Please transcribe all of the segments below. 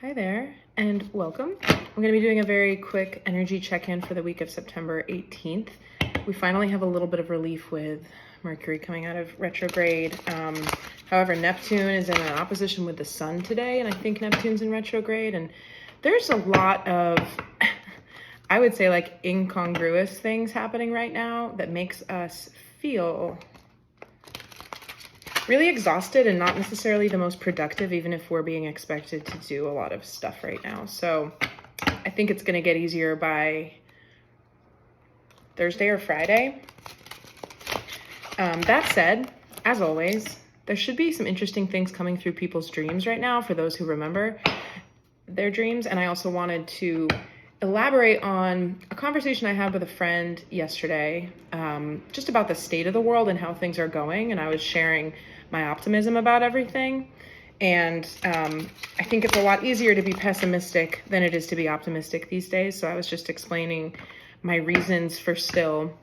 Hi there and welcome. I'm going to be doing a very quick energy check-in for the week of September 18th. We finally have a little bit of relief with Mercury coming out of retrograde. However, Neptune is in an opposition with the Sun today, and I think Neptune's in retrograde, and there's a lot of, I would say, like incongruous things happening right now that makes us feel really exhausted and not necessarily the most productive, even if we're being expected to do a lot of stuff right now. So I think it's going to get easier by Thursday or Friday. That said, as always, there should be some interesting things coming through people's dreams right now for those who remember their dreams. And I also wanted to elaborate on a conversation I had with a friend yesterday, just about the state of the world and how things are going. And I was sharing my optimism about everything. And I think it's a lot easier to be pessimistic than it is to be optimistic these days. So I was just explaining my reasons for still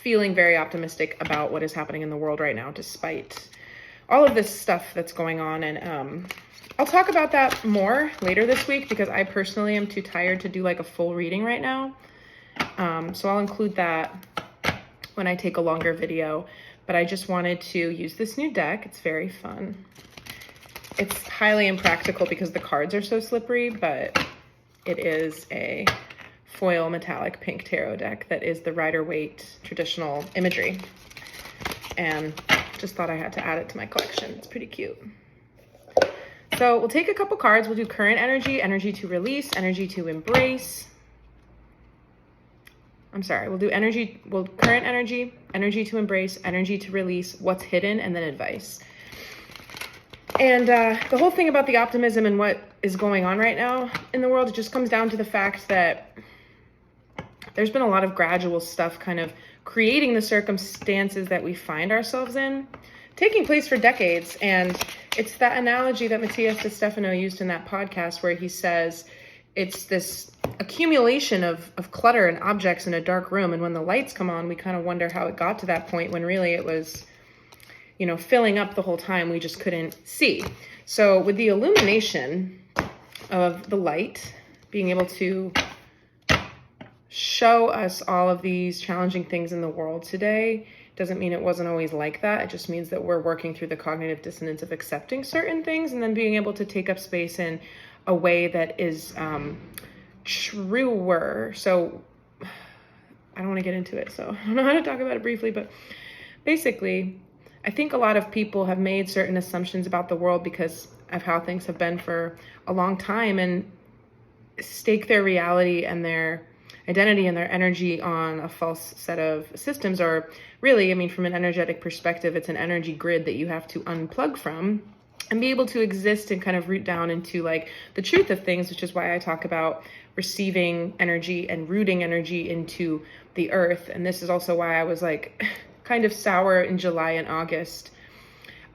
feeling very optimistic about what is happening in the world right now, despite all of this stuff that's going on. And I'll talk about that more later this week because I personally am too tired to do like a full reading right now. So I'll include that when I take a longer video, but I just wanted to use this new deck. It's very fun. It's highly impractical because the cards are so slippery, but it is a foil metallic pink tarot deck that is the Rider-Waite traditional imagery. And just thought I had to add it to my collection. It's pretty cute. So we'll take a couple cards. We'll do current energy, energy to release, energy to embrace. We'll do current energy, energy to embrace, energy to release, what's hidden, and then advice. And the whole thing about the optimism and what is going on right now in the world, it just comes down to the fact that there's been a lot of gradual stuff kind of creating the circumstances that we find ourselves in, taking place for decades. And it's that analogy that Matthias DeStefano used in that podcast where he says it's this accumulation of clutter and objects in a dark room. And when the lights come on, we kind of wonder how it got to that point when really it was, filling up the whole time. We just couldn't see. So with the illumination of the light, being able to show us all of these challenging things in the world today doesn't mean it wasn't always like that. It just means that we're working through the cognitive dissonance of accepting certain things and then being able to take up space in a way that is truer. So I don't want to get into it, so I don't know how to talk about it briefly, but basically, I think a lot of people have made certain assumptions about the world because of how things have been for a long time and stake their reality and their identity and their energy on a false set of systems, or really, from an energetic perspective, it's an energy grid that you have to unplug from and be able to exist and kind of root down into like the truth of things, which is why I talk about receiving energy and rooting energy into the earth. And this is also why I was like kind of sour in July and August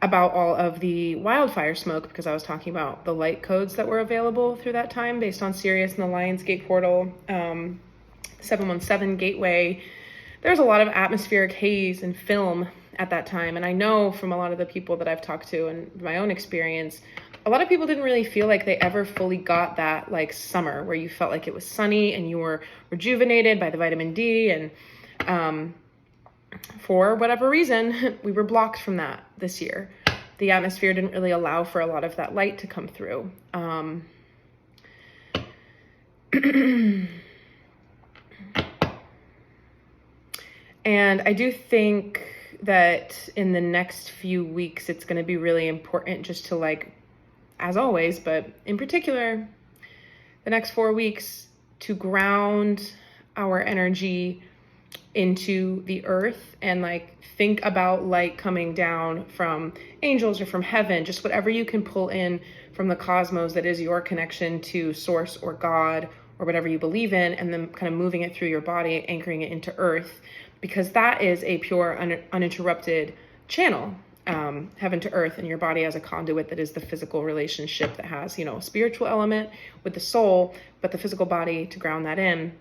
about all of the wildfire smoke, because I was talking about the light codes that were available through that time based on Sirius and the Lionsgate portal, 717 gateway. There's a lot of atmospheric haze and film at that time. And I know from a lot of the people that I've talked to and my own experience, a lot of people didn't really feel like they ever fully got that like summer where you felt like it was sunny and you were rejuvenated by the vitamin D. And for whatever reason, we were blocked from that this year. The atmosphere didn't really allow for a lot of that light to come through. And I do think that in the next few weeks, it's going to be really important just to like, as always, but in particular, the next 4 weeks to ground our energy into the earth and like think about light coming down from angels or from heaven, just whatever you can pull in from the cosmos that is your connection to source or God or whatever you believe in, and then kind of moving it through your body, anchoring it into earth, because that is a pure uninterrupted channel, heaven to earth, and your body as a conduit that is the physical relationship that has, a spiritual element with the soul, but the physical body to ground that in.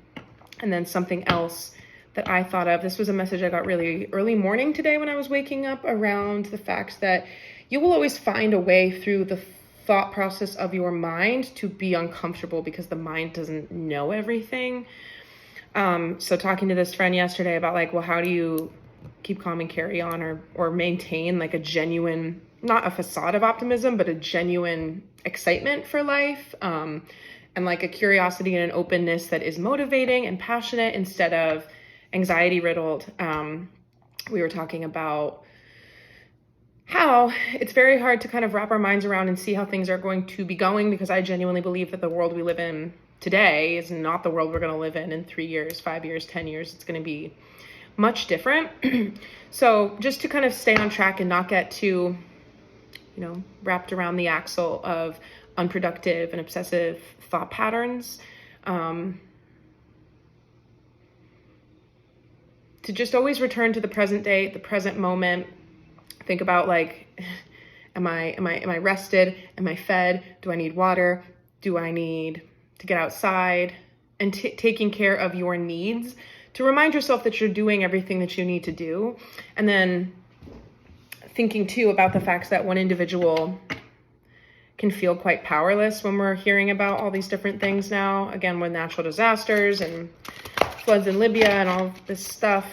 And then something else that I thought of, this was a message I got really early morning today when I was waking up, around the fact that you will always find a way through the thought process of your mind to be uncomfortable because the mind doesn't know everything. So talking to this friend yesterday about like, well, how do you keep calm and carry on or maintain like a genuine, not a facade of optimism, but a genuine excitement for life, and like a curiosity and an openness that is motivating and passionate instead of anxiety riddled. We were talking about how it's very hard to kind of wrap our minds around and see how things are going to be going, because I genuinely believe that the world we live in today is not the world we're going to live in 3 years, 5 years, 10 years. It's going to be much different. So just to kind of stay on track and not get too, wrapped around the axle of unproductive and obsessive thought patterns, to just always return to the present day, the present moment. Think about like, am I rested? Am I fed? Do I need water? Do I need to get outside? And taking care of your needs, to remind yourself that you're doing everything that you need to do. And then thinking too about the fact that one individual can feel quite powerless when we're hearing about all these different things now. Again, with natural disasters and floods in Libya and all this stuff.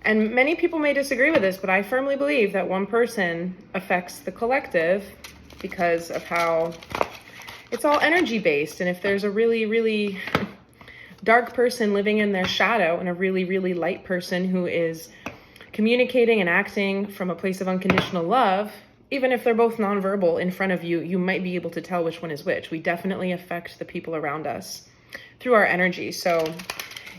And many people may disagree with this, but I firmly believe that one person affects the collective because of how it's all energy based. And if there's a really, really dark person living in their shadow and a really, really light person who is communicating and acting from a place of unconditional love, even if they're both nonverbal in front of you, you might be able to tell which one is which. We definitely affect the people around us through our energy. So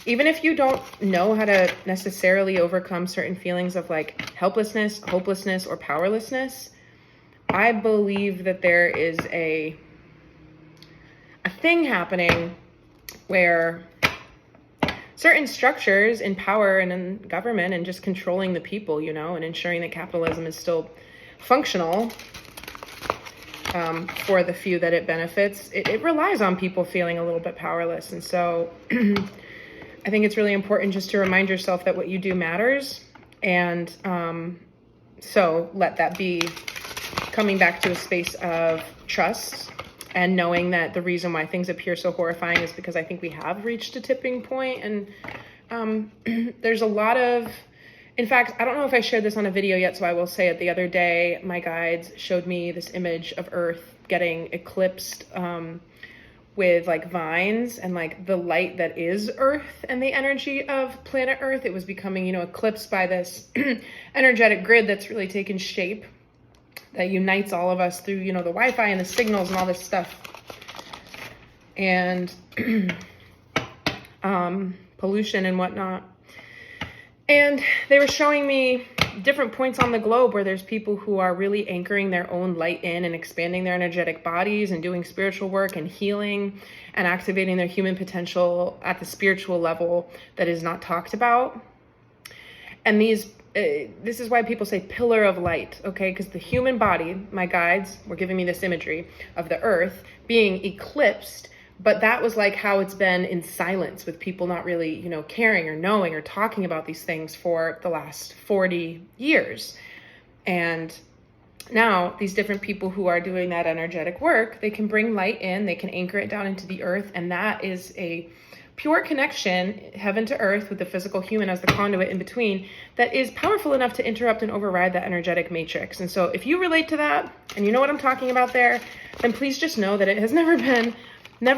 even if you don't know how to necessarily overcome certain feelings of like helplessness, hopelessness, or powerlessness, I believe that there is a thing happening where certain structures in power and in government and just controlling the people, and ensuring that capitalism is still functional for the few that it benefits, it relies on people feeling a little bit powerless. And so I think it's really important just to remind yourself that what you do matters. And so let that be coming back to a space of trust and knowing that the reason why things appear so horrifying is because I think we have reached a tipping point. And there's a lot of, in fact, I don't know if I shared this on a video yet, so I will say it. The other day, my guides showed me this image of Earth getting eclipsed with like vines and like the light that is Earth and the energy of planet Earth. It was becoming, eclipsed by this energetic grid that's really taken shape that unites all of us through, the Wi-Fi and the signals and all this stuff. And pollution and whatnot. And they were showing me different points on the globe where there's people who are really anchoring their own light in and expanding their energetic bodies and doing spiritual work and healing and activating their human potential at the spiritual level that is not talked about. And this is why people say pillar of light, okay? Because the human body, my guides were giving me this imagery of the Earth being eclipsed, but that was like how it's been in silence with people not really, caring or knowing or talking about these things for the last 40 years. And now these different people who are doing that energetic work, they can bring light in, they can anchor it down into the earth. And that is a pure connection, heaven to earth, with the physical human as the conduit in between, that is powerful enough to interrupt and override that energetic matrix. And so if you relate to that and you know what I'm talking about there, then please just know that it has never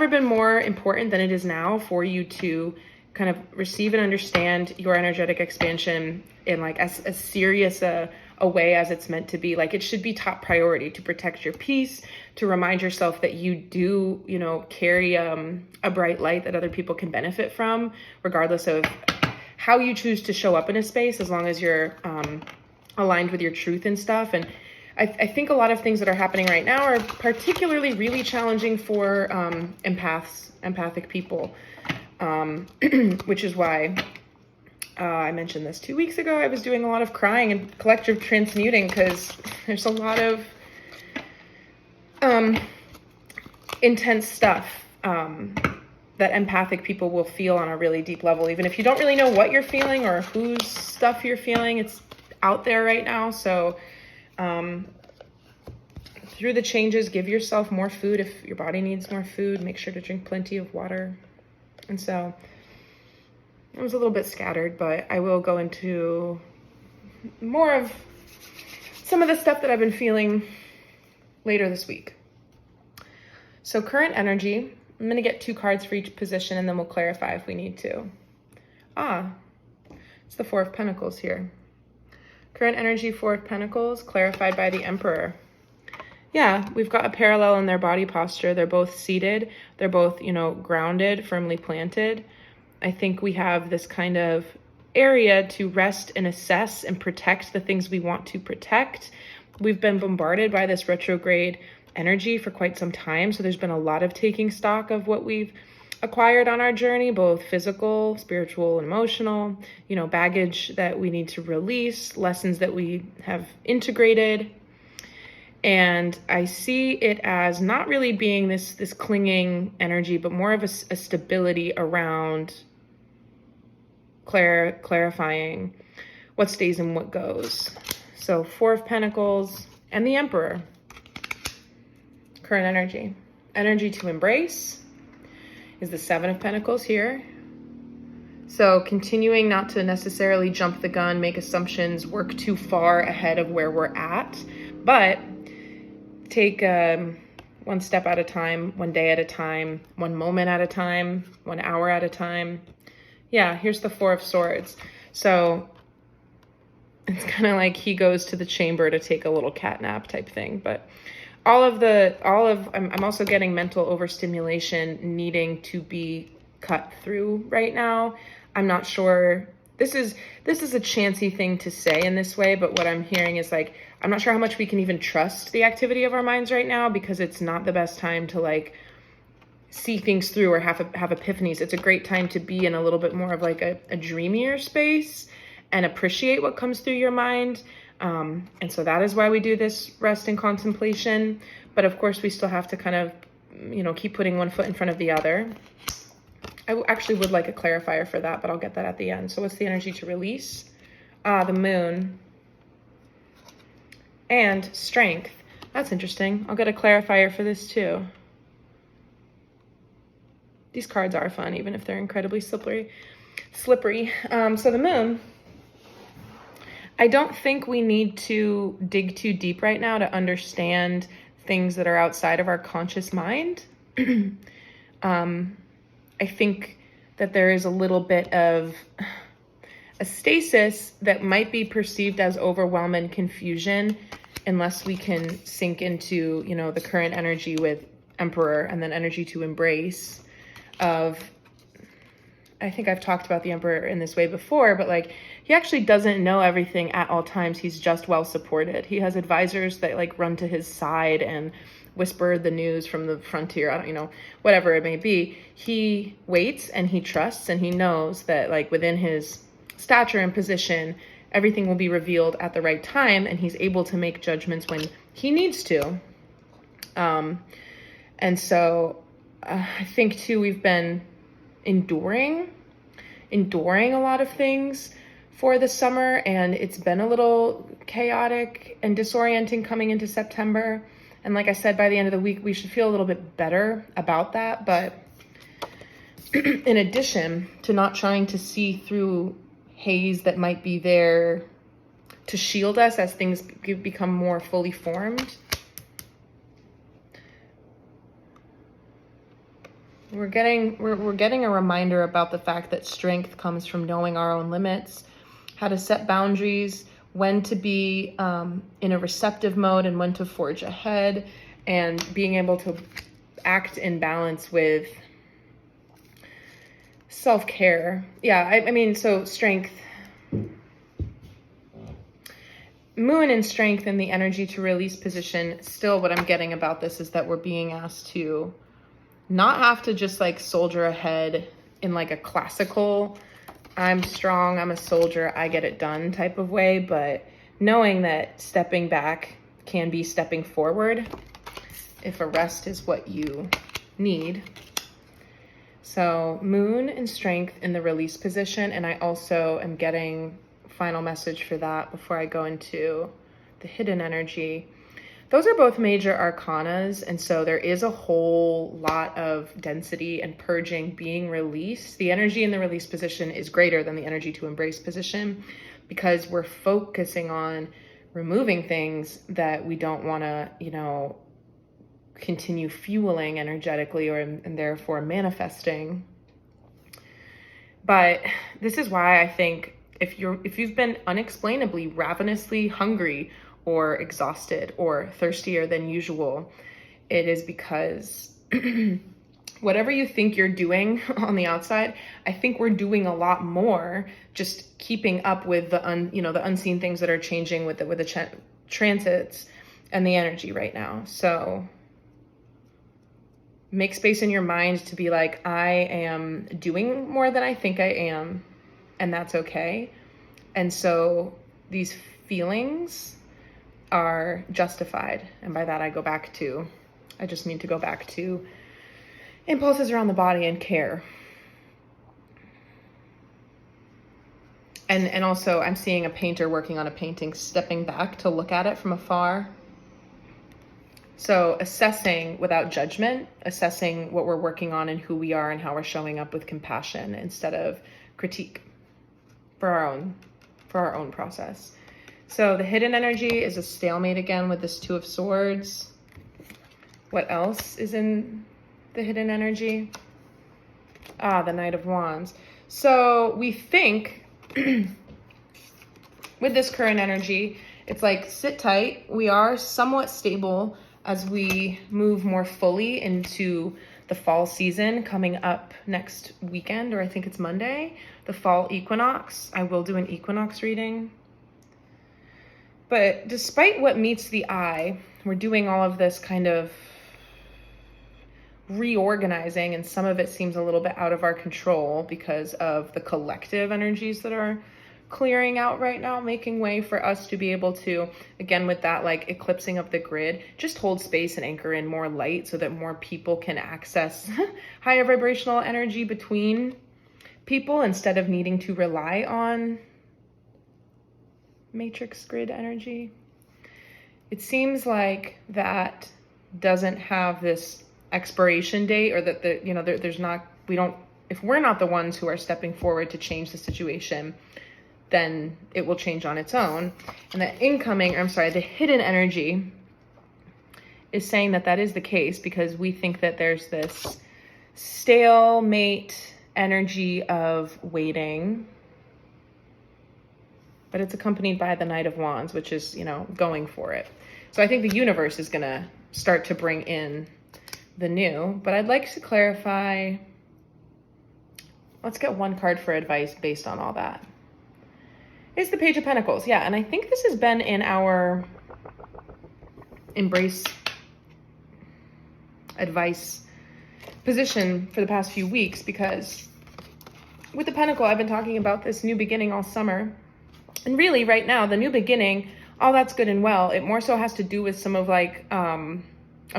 been more important than it is now for you to kind of receive and understand your energetic expansion in like as serious a way as it's meant to be. Like it should be top priority to protect your peace, to remind yourself that you do, carry a bright light that other people can benefit from, regardless of how you choose to show up in a space, as long as you're aligned with your truth and stuff. And I think a lot of things that are happening right now are particularly really challenging for empathic people, which is why I mentioned this 2 weeks ago. I was doing a lot of crying and collective transmuting because there's a lot of intense stuff that empathic people will feel on a really deep level, even if you don't really know what you're feeling or whose stuff you're feeling. It's out there right now. So through the changes, give yourself more food. If your body needs more food, make sure to drink plenty of water. And so it was a little bit scattered, but I will go into more of some of the stuff that I've been feeling later this week. So current energy, I'm going to get 2 cards for each position and then we'll clarify if we need to. It's the 4 of Pentacles here. Current energy, 4 of Pentacles, clarified by the Emperor. Yeah, we've got a parallel in their body posture. They're both seated. They're both, grounded, firmly planted. I think we have this kind of area to rest and assess and protect the things we want to protect. We've been bombarded by this retrograde energy for quite some time. So there's been a lot of taking stock of what we've acquired on our journey, both physical, spiritual, and emotional, baggage that we need to release, lessons that we have integrated. And I see it as not really being this clinging energy, but more of a stability around clarifying what stays and what goes. So 4 of Pentacles and the Emperor. Current energy. Energy to embrace is the 7 of Pentacles here. So continuing not to necessarily jump the gun, make assumptions, work too far ahead of where we're at, but take one step at a time, one day at a time, one moment at a time, 1 hour at a time. Yeah, here's the 4 of Swords. So it's kind of like he goes to the chamber to take a little cat nap type thing. But I'm also getting mental overstimulation needing to be cut through right now. I'm not sure. This is a chancy thing to say in this way, but what I'm hearing is I'm not sure how much we can even trust the activity of our minds right now, because it's not the best time to see things through or have epiphanies. It's a great time to be in a little bit more of a dreamier space and appreciate what comes through your mind. And so that is why we do this rest and contemplation. But of course, we still have to kind of, keep putting one foot in front of the other. I actually would like a clarifier for that, but I'll get that at the end. So what's the energy to release? The Moon. And Strength. That's interesting. I'll get a clarifier for this too. These cards are fun, even if they're incredibly slippery. So the Moon. I don't think we need to dig too deep right now to understand things that are outside of our conscious mind. I think that there is a little bit of a stasis that might be perceived as overwhelm and confusion unless we can sink into, the current energy with Emperor and then energy to embrace of, I think I've talked about the Emperor in this way before, but he actually doesn't know everything at all times. He's just well supported. He has advisors that run to his side and whisper the news from the frontier. I don't, whatever it may be. He waits and he trusts and he knows that within his stature and position, everything will be revealed at the right time, and he's able to make judgments when he needs to. And so I think too, we've been enduring a lot of things for the summer, and it's been a little chaotic and disorienting coming into September. And like I said, by the end of the week, we should feel a little bit better about that. But in addition to not trying to see through haze that might be there to shield us as things become more fully formed, we're getting a reminder about the fact that strength comes from knowing our own limits, how to set boundaries, when to be in a receptive mode and when to forge ahead, and being able to act in balance with self-care. Yeah, I mean, so strength, Moon and Strength in the energy to release position. Still, what I'm getting about this is that we're being asked to not have to just soldier ahead in a classical, I'm strong, I'm a soldier, I get it done type of way, but knowing that stepping back can be stepping forward if a rest is what you need. So Moon and Strength in the release position, and I also am getting final message for that before I go into the hidden energy. Those are both major arcanas, and so there is a whole lot of density and purging being released. The energy in the release position is greater than the energy to embrace position because we're focusing on removing things that we don't want to, continue fueling energetically and therefore manifesting. But this is why I think if you've been unexplainably ravenously hungry or exhausted or thirstier than usual, it is because whatever you think you're doing on the outside, I think we're doing a lot more, just keeping up with the unseen things that are changing with the transits and the energy right now. So make space in your mind to be like, I am doing more than I think I am, and that's okay. And so these feelings are justified. And by that, I just need to go back to impulses around the body and care. And also I'm seeing a painter working on a painting, stepping back to look at it from afar. So assessing without judgment, assessing what we're working on and who we are and how we're showing up with compassion instead of critique for our own process. So the hidden energy is a stalemate again with this Two of Swords. What else is in the hidden energy? The Knight of Wands. So we think with this current energy, it's like sit tight. We are somewhat stable as we move more fully into the fall season coming up next weekend, or I think it's Monday, the fall equinox. I will do an equinox reading. But despite what meets the eye, we're doing all of this kind of reorganizing, and some of it seems a little bit out of our control because of the collective energies that are clearing out right now, making way for us to be able to, again, with that like eclipsing of the grid, just hold space and anchor in more light so that more people can access higher vibrational energy between people instead of needing to rely on matrix grid energy. It seems like that doesn't have this expiration date, or that if we're not the ones who are stepping forward to change the situation, then it will change on its own. And the hidden energy is saying that is the case because we think that there's this stalemate energy of waiting, but it's accompanied by the Knight of Wands, which is, going for it. So I think the universe is gonna start to bring in the new, but I'd like to clarify. Let's get one card for advice based on all that. It's the Page of Pentacles. Yeah, and I think this has been in our embrace advice position for the past few weeks, because with the Pentacle, I've been talking about this new beginning all summer. And really right now, the new beginning, all that's good and well. It more so has to do with some of I'm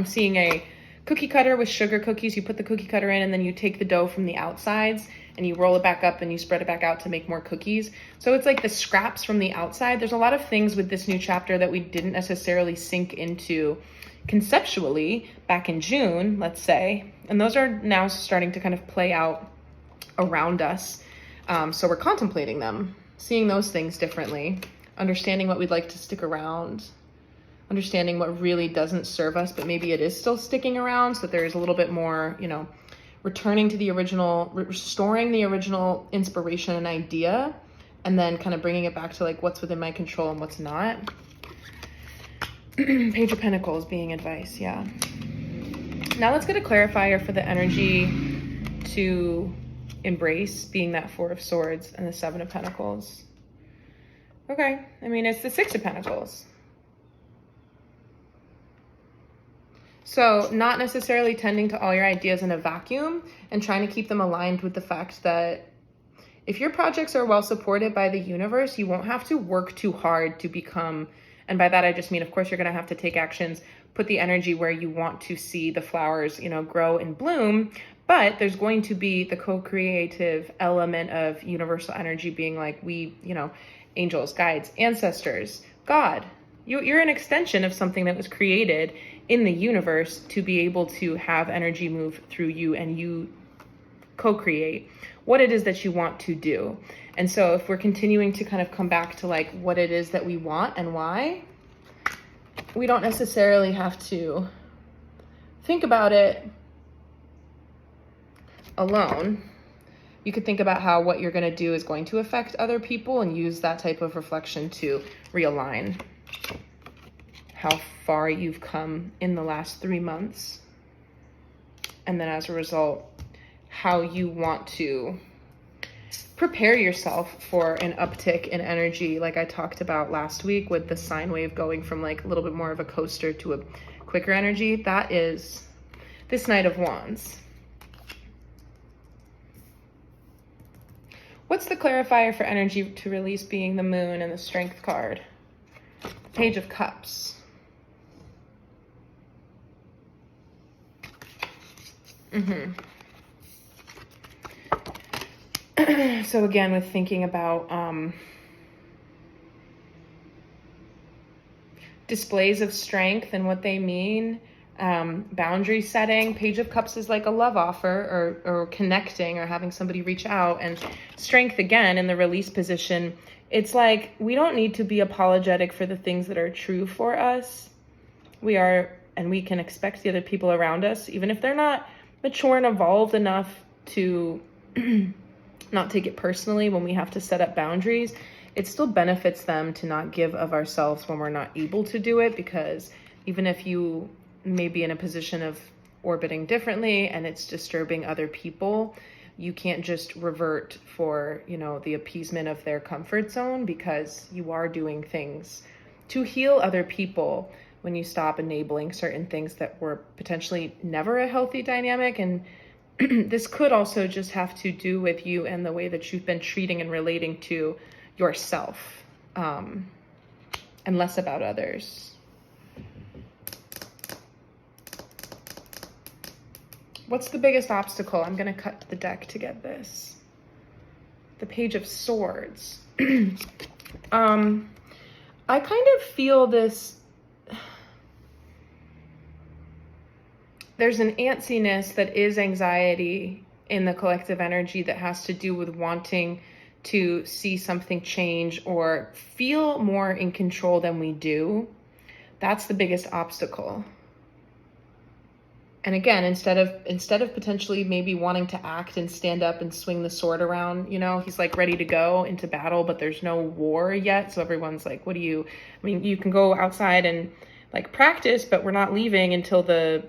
seeing a cookie cutter with sugar cookies. You put the cookie cutter in and then you take the dough from the outsides and you roll it back up and you spread it back out to make more cookies. So it's like the scraps from the outside. There's a lot of things with this new chapter that we didn't necessarily sink into conceptually back in June, let's say. And those are now starting to kind of play out around us. So we're contemplating them, seeing those things differently, understanding what we'd like to stick around, understanding what really doesn't serve us, but maybe it is still sticking around, so that there is a little bit more, returning to the original, restoring the original inspiration and idea, and then kind of bringing it back to like what's within my control and what's not. Page of Pentacles being advice, yeah. Now let's get a clarifier for the energy to embrace, being that Four of Swords and the Seven of Pentacles. Okay, it's the Six of Pentacles. So not necessarily tending to all your ideas in a vacuum and trying to keep them aligned with the fact that if your projects are well supported by the universe, you won't have to work too hard to become, and by that I just mean, of course, you're going to have to take actions, put the energy where you want to see the flowers, grow and bloom, but there's going to be the co-creative element of universal energy being like angels, guides, ancestors, God, You're an extension of something that was created in the universe to be able to have energy move through you, and you co-create what it is that you want to do. And so if we're continuing to kind of come back to like what it is that we want and why, we don't necessarily have to think about it alone. You could think about how what you're going to do is going to affect other people, and use that type of reflection to realign how far you've come in the last 3 months. And then as a result, how you want to prepare yourself for an uptick in energy, like I talked about last week with the sine wave going from like a little bit more of a coaster to a quicker energy. That is this Knight of Wands. What's the clarifier for energy to release being the Moon and the Strength card? Page of Cups. So again, with thinking about displays of strength and what they mean, boundary setting. Page of Cups is like a love offer, or connecting, or having somebody reach out. And strength, again, in the release position, it's like we don't need to be apologetic for the things that are true for us. We are, and we can expect the other people around us, even if they're not mature and evolved enough to not take it personally when we have to set up boundaries. It still benefits them to not give of ourselves when we're not able to do it, because even if you may be in a position of orbiting differently and it's disturbing other people, you can't just revert for, the appeasement of their comfort zone, because you are doing things to heal other people when you stop enabling certain things that were potentially never a healthy dynamic. And this could also just have to do with you and the way that you've been treating and relating to yourself, and less about others. What's the biggest obstacle? I'm going to cut the deck to get this. The Page of Swords. I kind of feel this. There's an antsiness that is anxiety in the collective energy that has to do with wanting to see something change or feel more in control than we do. That's the biggest obstacle. And again, instead of potentially maybe wanting to act and stand up and swing the sword around, he's like ready to go into battle, but there's no war yet. So everyone's like, you can go outside and like practice, but we're not leaving until the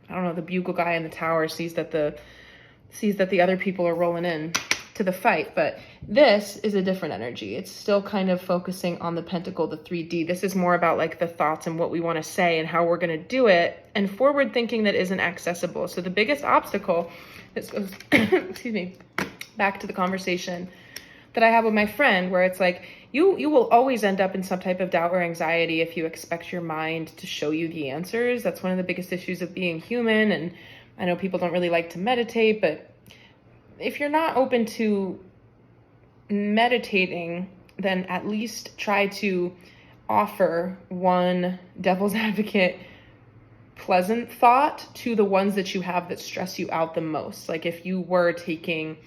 bugle guy in the tower sees that the other people are rolling in to the fight. But this is a different energy. It's still kind of focusing on the pentacle, the 3D. This is more about like the thoughts and what we want to say and how we're going to do it, and forward thinking that isn't accessible. So the biggest obstacle, this goes, excuse me, back to the conversation that I have with my friend, where it's like, you will always end up in some type of doubt or anxiety if you expect your mind to show you the answers. That's one of the biggest issues of being human. And I know people don't really like to meditate, but if you're not open to meditating, then at least try to offer one devil's advocate pleasant thought to the ones that you have that stress you out the most. Like if you were taking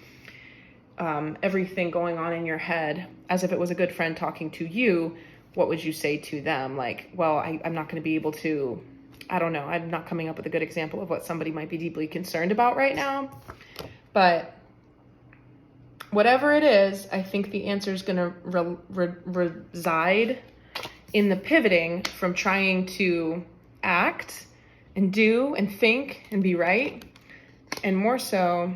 everything going on in your head as if it was a good friend talking to you, what would you say to them? Like, well, I'm not going to be able to, I don't know. I'm not coming up with a good example of what somebody might be deeply concerned about right now. But whatever it is, I think the answer is going to reside in the pivoting from trying to act and do and think and be right, and more so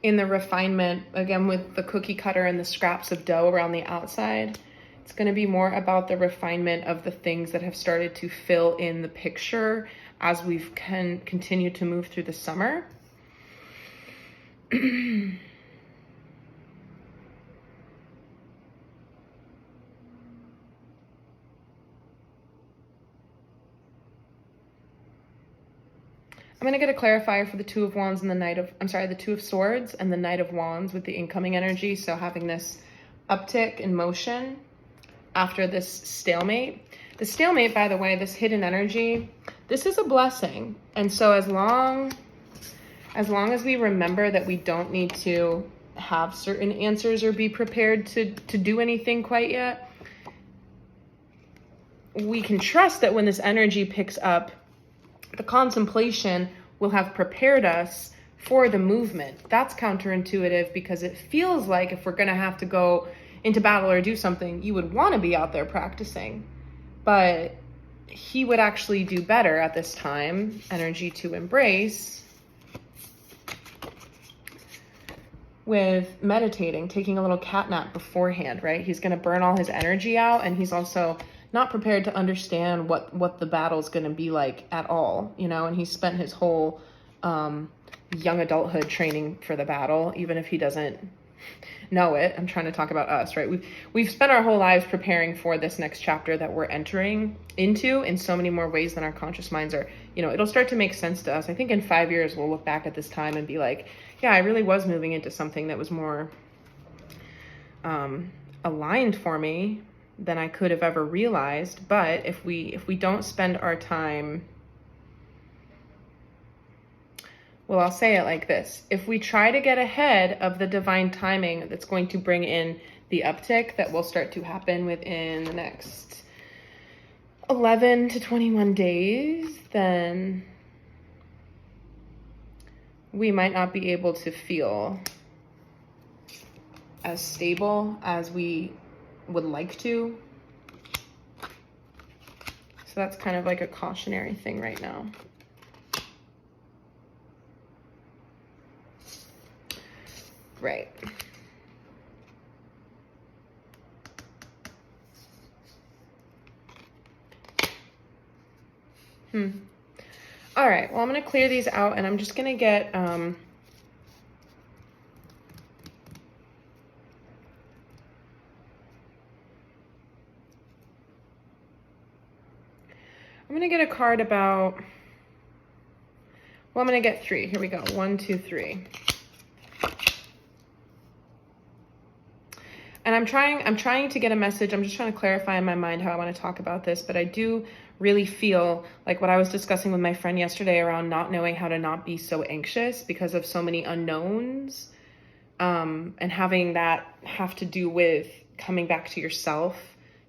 in the refinement, again, with the cookie cutter and the scraps of dough around the outside. It's going to be more about the refinement of the things that have started to fill in the picture as we've continued to move through the summer. I'm going to get a clarifier for the Two of Wands and the Two of Swords and the Knight of Wands with the incoming energy. So having this uptick in motion after this stalemate. The stalemate, by the way, this hidden energy, this is a blessing. And so as long as we remember that we don't need to have certain answers or be prepared to do anything quite yet, we can trust that when this energy picks up, the contemplation will have prepared us for the movement. That's counterintuitive because it feels like if we're going to have to go into battle or do something, you would want to be out there practicing. But he would actually do better at this time, energy to embrace, with meditating, taking a little cat nap beforehand, right? He's going to burn all his energy out, and he's also not prepared to understand what the battle's going to be like at all, you know, and he spent his whole young adulthood training for the battle, even if he doesn't know it. I'm trying to talk about us, right? We've spent our whole lives preparing for this next chapter that we're entering into in so many more ways than our conscious minds are, you know, it'll start to make sense to us. I think in 5 years, we'll look back at this time and be like, yeah, I really was moving into something that was more aligned for me than I could have ever realized. But if we don't spend our time, well, I'll say it like this. If we try to get ahead of the divine timing that's going to bring in the uptick that will start to happen within the next 11 to 21 days, then we might not be able to feel as stable as we would like to. So that's kind of like a cautionary thing right now. Right. All right, well, I'm going to clear these out, and I'm just going to get I'm going to get a card about, well, I'm going to get 3. Here we go. 1, 2, 3. And I'm trying to get a message. I'm just trying to clarify in my mind how I want to talk about this, but I do really feel like what I was discussing with my friend yesterday around not knowing how to not be so anxious because of so many unknowns, and having that have to do with coming back to yourself,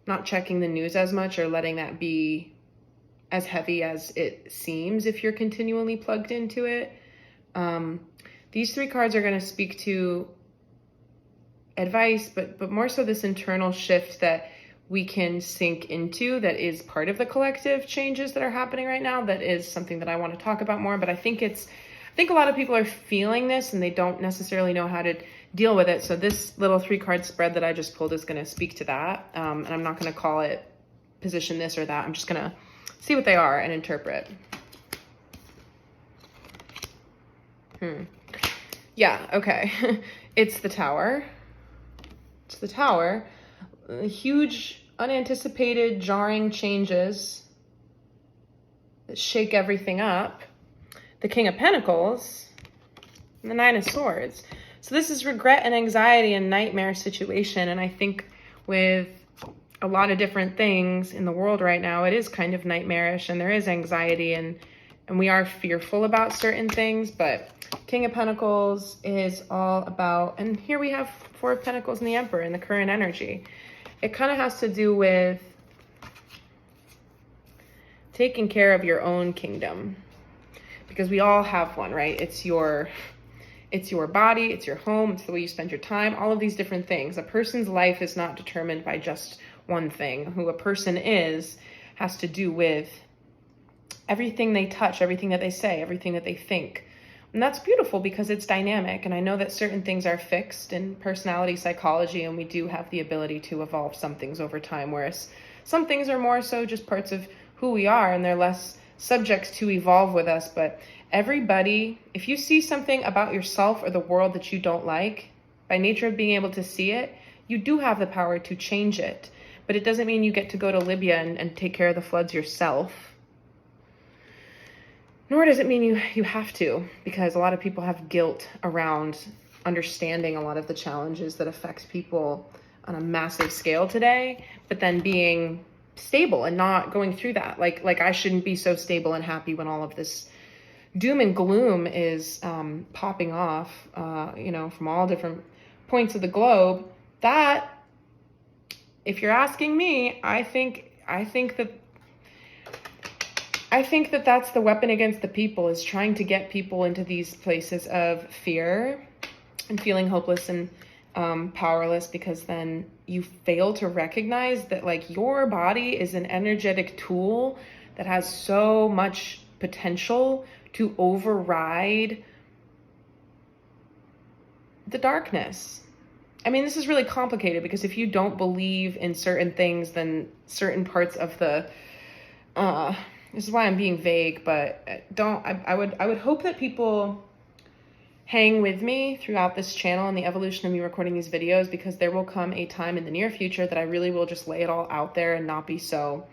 not checking the news as much or letting that be as heavy as it seems if you're continually plugged into it. These 3 cards are going to speak to advice, but more so this internal shift that we can sink into that is part of the collective changes that are happening right now. That is something that I want to talk about more, but I think a lot of people are feeling this and they don't necessarily know how to deal with it. So this little 3-card spread that I just pulled is going to speak to that. And I'm not going to call it position this or that. I'm just going to see what they are and interpret. Yeah, okay. It's the Tower. It's the Tower. Huge, unanticipated, jarring changes that shake everything up. The King of Pentacles and the 9 of Swords. So this is regret and anxiety and nightmare situation. And I think with a lot of different things in the world right now, it is kind of nightmarish and there is anxiety and we are fearful about certain things. But King of Pentacles is all about, and here we have 4 of Pentacles and the Emperor in the current energy. It kind of has to do with taking care of your own kingdom, because we all have one, right? It's your body, it's your home, it's the way you spend your time, all of these different things. A person's life is not determined by just one thing. Who a person is has to do with everything they touch, everything that they say, everything that they think. And that's beautiful because it's dynamic. And I know that certain things are fixed in personality psychology, and we do have the ability to evolve some things over time, whereas some things are more so just parts of who we are and they're less subjects to evolve with us. But everybody, if you see something about yourself or the world that you don't like, by nature of being able to see it, you do have the power to change it. But it doesn't mean you get to go to Libya and take care of the floods yourself. Nor does it mean you have to, because a lot of people have guilt around understanding a lot of the challenges that affect people a massive scale today, but then being stable and not going through that. Like I shouldn't be so stable and happy when all of this doom and gloom is popping off, from all different points of the globe. That, if you're asking me, I think that that's the weapon against the people, is trying to get people into these places of fear and feeling hopeless and powerless, because then you fail to recognize that like your body is an energetic tool that has so much potential to override the darkness. I mean, this is really complicated, because if you don't believe in certain things, then certain parts of the this is why I'm being vague, but I would hope that people hang with me throughout this channel and the evolution of me recording these videos, because there will come a time in the near future that I really will just lay it all out there and not be so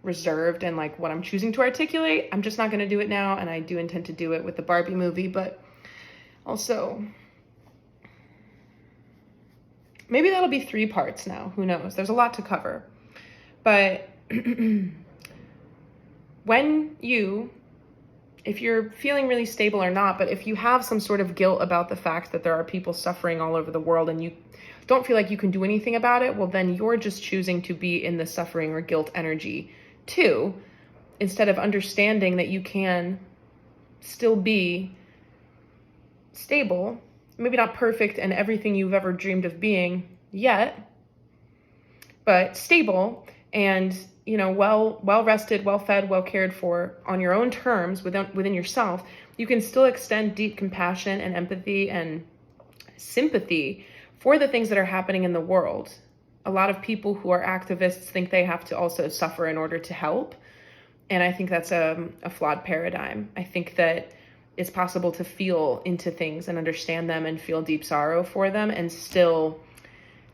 reserved and like what I'm choosing to articulate. I'm just not going to do it now, and I do intend to do it with the Barbie movie, but also maybe that'll be 3 parts now. Who knows? There's a lot to cover. But if you're feeling really stable or not, but if you have some sort of guilt about the fact that there are people suffering all over the world and you don't feel like you can do anything about it, well, then you're just choosing to be in the suffering or guilt energy too, instead of understanding that you can still be stable, maybe not perfect and everything you've ever dreamed of being yet, but stable and well rested, well fed, well cared for on your own terms within yourself. You can still extend deep compassion and empathy and sympathy for the things that are happening in the world. A lot of people who are activists think they have to also suffer in order to help. And I think that's a flawed paradigm. I think that it's possible to feel into things and understand them and feel deep sorrow for them and still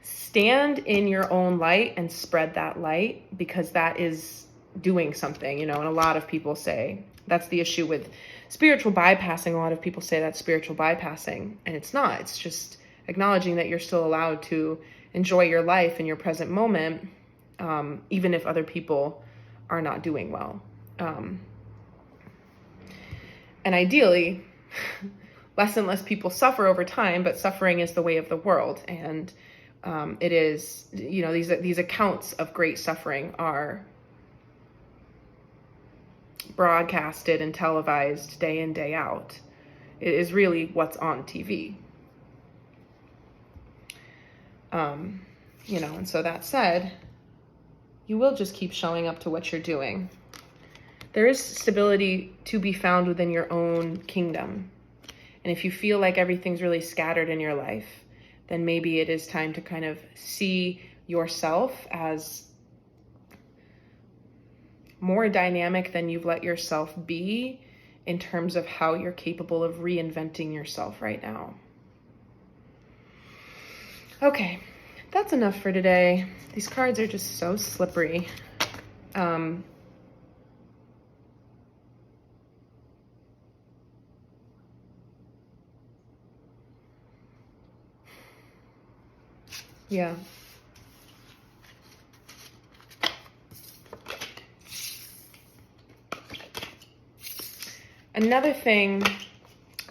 stand in your own light and spread that light, because that is doing something, and a lot of people say that's the issue with spiritual bypassing. A lot of people say that's spiritual bypassing, and it's not. It's just acknowledging that you're still allowed to enjoy your life in your present moment, even if other people are not doing well. And ideally, less and less people suffer over time, but suffering is the way of the world. And it is, these accounts of great suffering are broadcasted and televised day in, day out. It is really what's on TV. And so that said, you will just keep showing up to what you're doing. There is stability to be found within your own kingdom. And if you feel like everything's really scattered in your life, then maybe it is time to kind of see yourself as more dynamic than you've let yourself be in terms of how you're capable of reinventing yourself right now. Okay, that's enough for today. These cards are just so slippery. Yeah. Another thing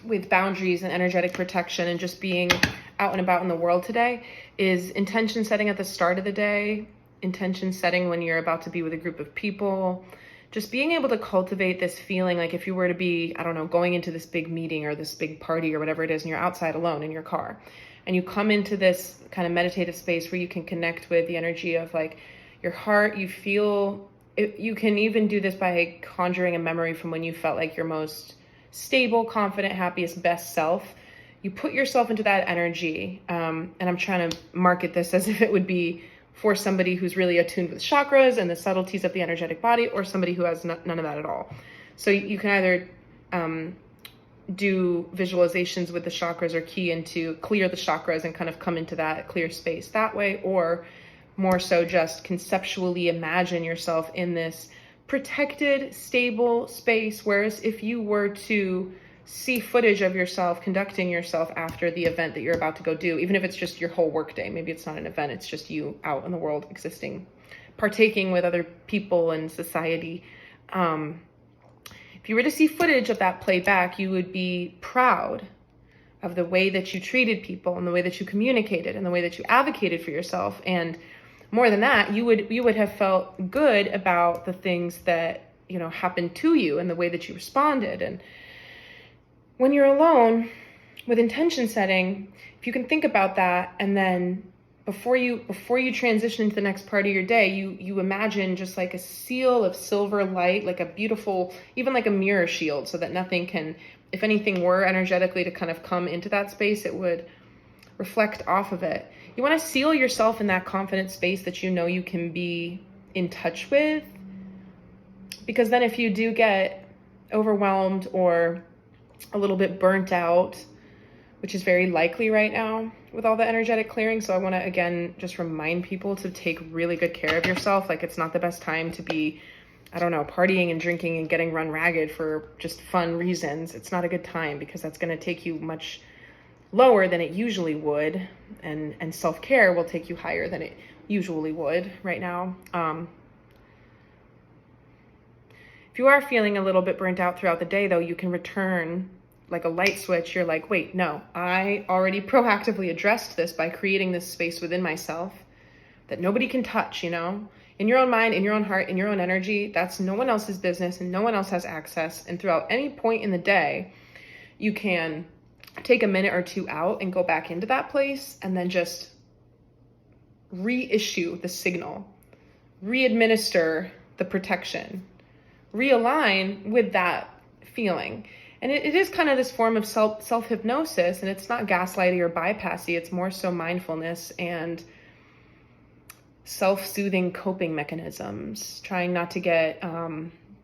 with boundaries and energetic protection and just being out and about in the world today is intention setting at the start of the day, intention setting when you're about to be with a group of people, just being able to cultivate this feeling like if you were to be, going into this big meeting or this big party or whatever it is, and you're outside alone in your car, and you come into this kind of meditative space where you can connect with the energy of like your heart. You feel it, you can even do this by conjuring a memory from when you felt like your most stable, confident, happiest, best self. You put yourself into that energy. And I'm trying to market this as if it would be for somebody who's really attuned with chakras and the subtleties of the energetic body, or somebody who has none of that at all. So you can either do visualizations with the chakras or key into clear the chakras and kind of come into that clear space that way, or more so just conceptually imagine yourself in this protected, stable space. Whereas if you were to see footage of yourself conducting yourself after the event that you're about to go do, even if it's just your whole work day. Maybe it's not an event, it's just you out in the world existing, partaking with other people in society. If you were to see footage of that played back, you would be proud of the way that you treated people and the way that you communicated and the way that you advocated for yourself. And more than that, you would have felt good about the things that, happened to you and the way that you responded. And when you're alone with intention setting, if you can think about that, and then before you transition into the next part of your day, you imagine just like a seal of silver light, like a beautiful, even like a mirror shield, so that nothing can, if anything were energetically to kind of come into that space, it would reflect off of it. You want to seal yourself in that confident space that you can be in touch with, because then if you do get overwhelmed or a little bit burnt out, which is very likely right now with all the energetic clearing. So I want to, again, just remind people to take really good care of yourself. Like, it's not the best time to be, partying and drinking and getting run ragged for just fun reasons. It's not a good time, because that's going to take you much lower than it usually would. And self-care will take you higher than it usually would right now. If you are feeling a little bit burnt out throughout the day, though, you can return like a light switch. You're like, wait, no, I already proactively addressed this by creating this space within myself that nobody can touch, in your own mind, in your own heart, in your own energy. That's no one else's business, and no one else has access. And throughout any point in the day, you can take a minute or two out and go back into that place, and then just reissue the signal, re-administer the protection, realign with that feeling. And it is kind of this form of self-hypnosis, and it's not gaslighty or bypassy. It's more so mindfulness and self-soothing coping mechanisms, trying not to get,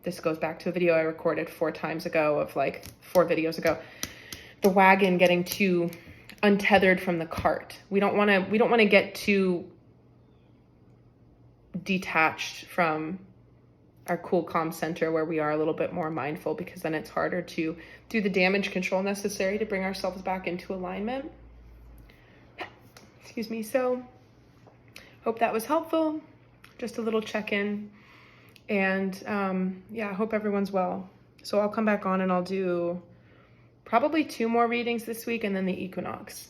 this goes back to a video I recorded 4 videos ago, the wagon getting too untethered from the cart. We don't want to get too detached from our cool, calm center, where we are a little bit more mindful, because then it's harder to do the damage control necessary to bring ourselves back into alignment. Excuse me. So hope that was helpful. Just a little check-in. And I hope everyone's well. So I'll come back on and I'll do probably 2 more readings this week, and then the equinox.